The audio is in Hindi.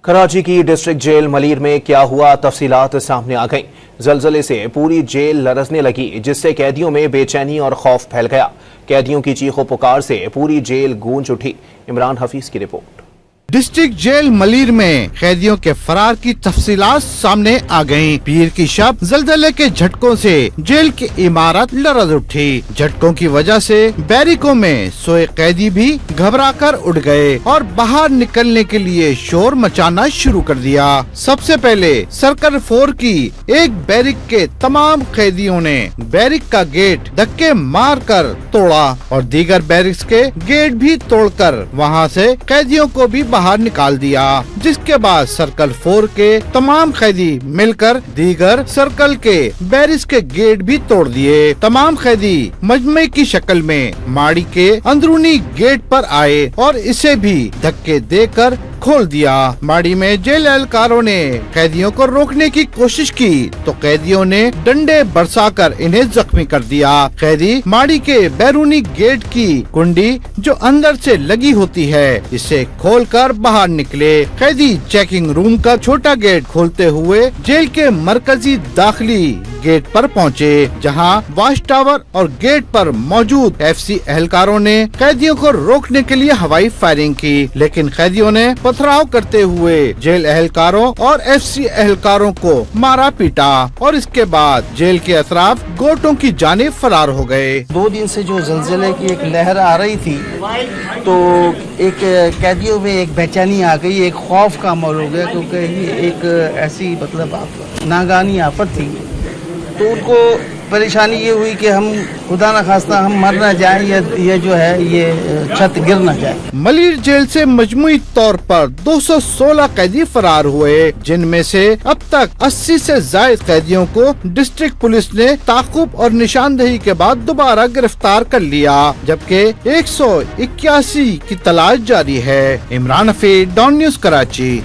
कराची की डिस्ट्रिक्ट जेल मलीर में क्या हुआ, तफसीलात सामने आ गईं। जलजले से पूरी जेल लरजने लगी, जिससे कैदियों में बेचैनी और खौफ फैल गया। कैदियों की चीखों पुकार से पूरी जेल गूंज उठी। इमरान हफीज की रिपोर्ट। डिस्ट्रिक्ट जेल मलीर में कैदियों के फरार की तफसीलात सामने आ गईं। पीर की शब जलजले के झटकों से जेल की इमारत लरज उठी। झटकों की वजह से बैरिकों में सोए कैदी भी घबराकर उठ गए और बाहर निकलने के लिए शोर मचाना शुरू कर दिया। सबसे पहले सर्कल 4 की एक बैरिक के तमाम कैदियों ने बैरिक का गेट धक्के मार कर तोड़ा और दीगर बैरिक्स के गेट भी तोड़कर वहां से कैदियों को भी बाहर निकाल दिया, जिसके बाद सर्कल 4 के तमाम कैदी मिलकर दीगर सर्कल के बैरिक्स के गेट भी तोड़ दिए। तमाम कैदी मजमे की शक्ल में माड़ी के अंदरूनी गेट पर आए और इसे भी धक्के देकर खोल दिया। माड़ी में जेल एहलकारों ने कैदियों को रोकने की कोशिश की तो कैदियों ने डंडे बरसाकर इन्हें जख्मी कर दिया। कैदी माड़ी के बैरूनी गेट की कुंडी जो अंदर से लगी होती है इसे खोलकर बाहर निकले। कैदी चेकिंग रूम का छोटा गेट खोलते हुए जेल के मरकजी दाखिली गेट पर पहुँचे, जहाँ वॉच टावर और गेट पर मौजूद FC एहलकारों ने कैदियों को रोकने के लिए हवाई फायरिंग की, लेकिन कैदियों ने पथराव करते हुए जेल एहलकारों और FC एहलकारों को मारा पीटा और इसके बाद जेल के अतराफ गोटों की जानिब फरार हो गए। 2 दिन से जो जलजले की एक लहर आ रही थी तो एक कैदियों में एक बेचैनी आ गई, एक खौफ का माहौल हो गया, क्योंकि ये एक ऐसी नागानी आफत थी। तो उनको परेशानी ये हुई कि हम खुदा न खास्ता हम मर न जाए, ये जो है ये छत गिर न जाए। मलीर जेल से मजमुई तौर पर 216 कैदी फरार हुए, जिनमें से अब तक 80 से ज्यादा कैदियों को डिस्ट्रिक्ट पुलिस ने ताकुब और निशानदेही के बाद दोबारा गिरफ्तार कर लिया, जबकि 181 की तलाश जारी है। Imran Hafeez, Dawn News, Karachi.